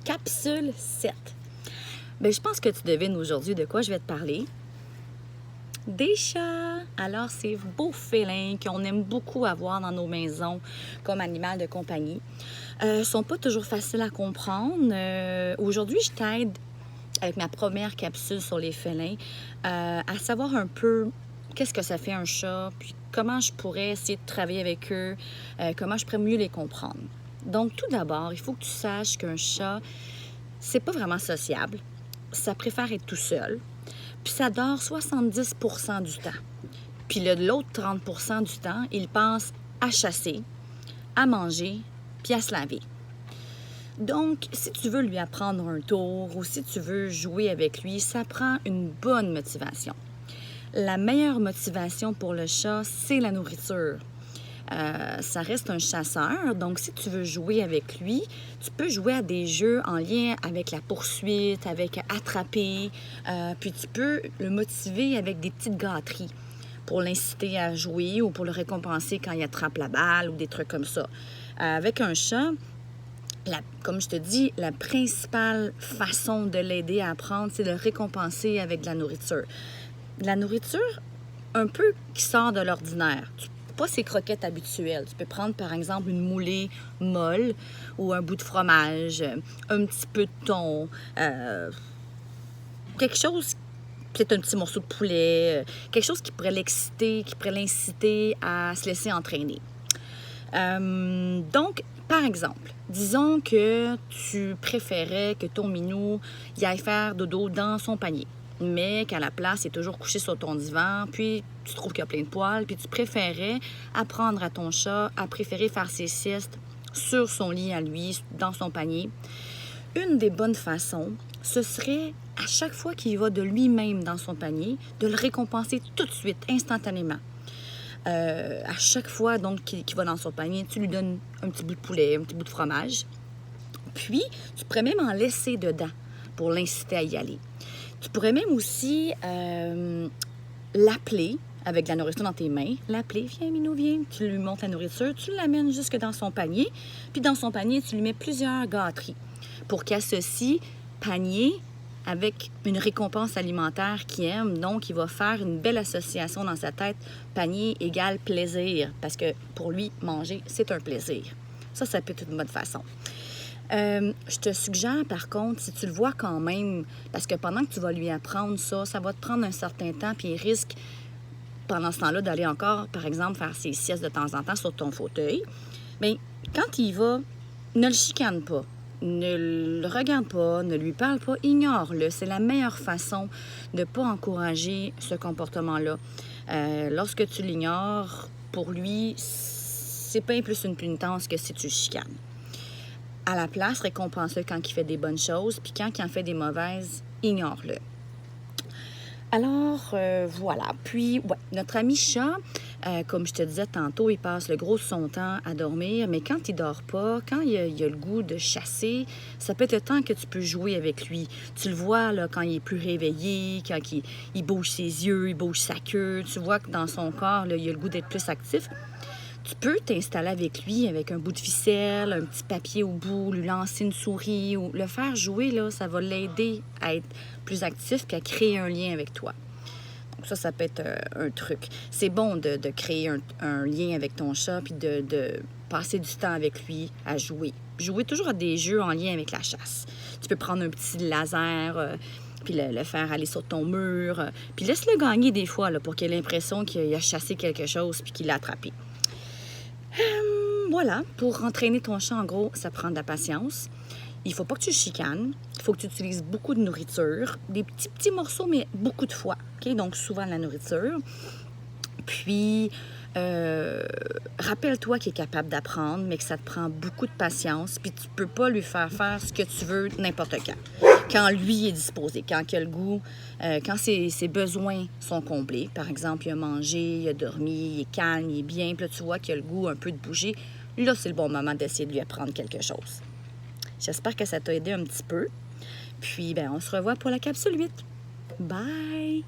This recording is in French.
Capsule 7. Bien, je pense que tu devines aujourd'hui de quoi je vais te parler. Des chats! Alors, ces beaux félins qu'on aime beaucoup avoir dans nos maisons comme animal de compagnie sont pas toujours faciles à comprendre. Aujourd'hui, je t'aide avec ma première capsule sur les félins à savoir un peu qu'est-ce que ça fait un chat, puis comment je pourrais essayer de travailler avec eux, comment je pourrais mieux les comprendre. Donc, tout d'abord, il faut que tu saches qu'un chat, c'est pas vraiment sociable. Ça préfère être tout seul. Puis ça dort 70% du temps. Puis l'autre 30% du temps, il pense à chasser, à manger, puis à se laver. Donc, si tu veux lui apprendre un tour ou si tu veux jouer avec lui, ça prend une bonne motivation. La meilleure motivation pour le chat, c'est la nourriture. Ça reste un chasseur, donc si tu veux jouer avec lui, tu peux jouer à des jeux en lien avec la poursuite, avec attraper, puis tu peux le motiver avec des petites gâteries pour l'inciter à jouer ou pour le récompenser quand il attrape la balle ou des trucs comme ça. Avec un chat, comme je te dis, la principale façon de l'aider à apprendre, c'est de le récompenser avec de la nourriture. De la nourriture un peu qui sort de l'ordinaire. Pas ses croquettes habituelles. Tu peux prendre, par exemple, une moulée molle ou un bout de fromage, un petit peu de thon, quelque chose, peut-être un petit morceau de poulet, quelque chose qui pourrait l'exciter, qui pourrait l'inciter à se laisser entraîner. Donc, par exemple, disons que tu préférais que ton minou y aille faire dodo dans son panier, mais qu'à la place, il est toujours couché sur ton divan, puis tu trouves qu'il y a plein de poils, puis tu préférais apprendre à ton chat à préférer faire ses siestes sur son lit à lui, dans son panier. Une des bonnes façons, ce serait, à chaque fois qu'il va de lui-même dans son panier, de le récompenser tout de suite, instantanément. À chaque fois donc qu'il va dans son panier, tu lui donnes un petit bout de poulet, un petit bout de fromage. Puis, tu pourrais même en laisser dedans pour l'inciter à y aller. Tu pourrais même aussi l'appeler avec de la nourriture dans tes mains. L'appeler, viens Minou, viens. Tu lui montres la nourriture, tu l'amènes jusque dans son panier. Puis dans son panier, tu lui mets plusieurs gâteries pour qu'il associe panier avec une récompense alimentaire qu'il aime. Donc, il va faire une belle association dans sa tête. Panier égale plaisir. Parce que pour lui, manger, c'est un plaisir. Ça peut être une bonne façon. Je te suggère, par contre, si tu le vois quand même, parce que pendant que tu vas lui apprendre ça va te prendre un certain temps, puis il risque, pendant ce temps-là, d'aller encore, par exemple, faire ses siestes de temps en temps sur ton fauteuil. Bien, quand il va, ne le chicane pas. Ne le regarde pas, ne lui parle pas, ignore-le. C'est la meilleure façon de ne pas encourager ce comportement-là. Lorsque tu l'ignores, pour lui, c'est pas plus une pénitence que si tu le chicanes. À la place, récompense-le quand il fait des bonnes choses, puis quand il en fait des mauvaises, ignore-le. Alors, voilà. Puis, ouais, notre ami chat, comme je te disais tantôt, il passe le gros de son temps à dormir, mais quand il dort pas, quand il a le goût de chasser, ça peut être le temps que tu peux jouer avec lui. Tu le vois là, quand il est plus réveillé, quand il bouge ses yeux, il bouge sa queue. Tu vois que dans son corps, là, il a le goût d'être plus actif. Tu peux t'installer avec lui avec un bout de ficelle, un petit papier au bout, lui lancer une souris ou le faire jouer, là, ça va l'aider à être plus actif et à créer un lien avec toi. Donc ça peut être un truc. C'est bon de créer un lien avec ton chat puis de passer du temps avec lui à jouer. Jouer toujours à des jeux en lien avec la chasse. Tu peux prendre un petit laser puis le faire aller sur ton mur. Puis laisse-le gagner des fois là, pour qu'il ait l'impression qu'il a chassé quelque chose puis qu'il l'a attrapé. Voilà, pour entraîner ton chat, en gros, ça prend de la patience. Il ne faut pas que tu le chicanes. Il faut que tu utilises beaucoup de nourriture. Des petits morceaux, mais beaucoup de fois. Okay? Donc, souvent de la nourriture. Puis, rappelle-toi qu'il est capable d'apprendre, mais que ça te prend beaucoup de patience. Puis, tu ne peux pas lui faire faire ce que tu veux n'importe quand. Quand lui est disposé, quand il a le goût, quand ses besoins sont comblés. Par exemple, il a mangé, il a dormi, il est calme, il est bien. Puis là, tu vois qu'il a le goût un peu de bouger. Là, c'est le bon moment d'essayer de lui apprendre quelque chose. J'espère que ça t'a aidé un petit peu. Puis, on se revoit pour la capsule 8. Bye!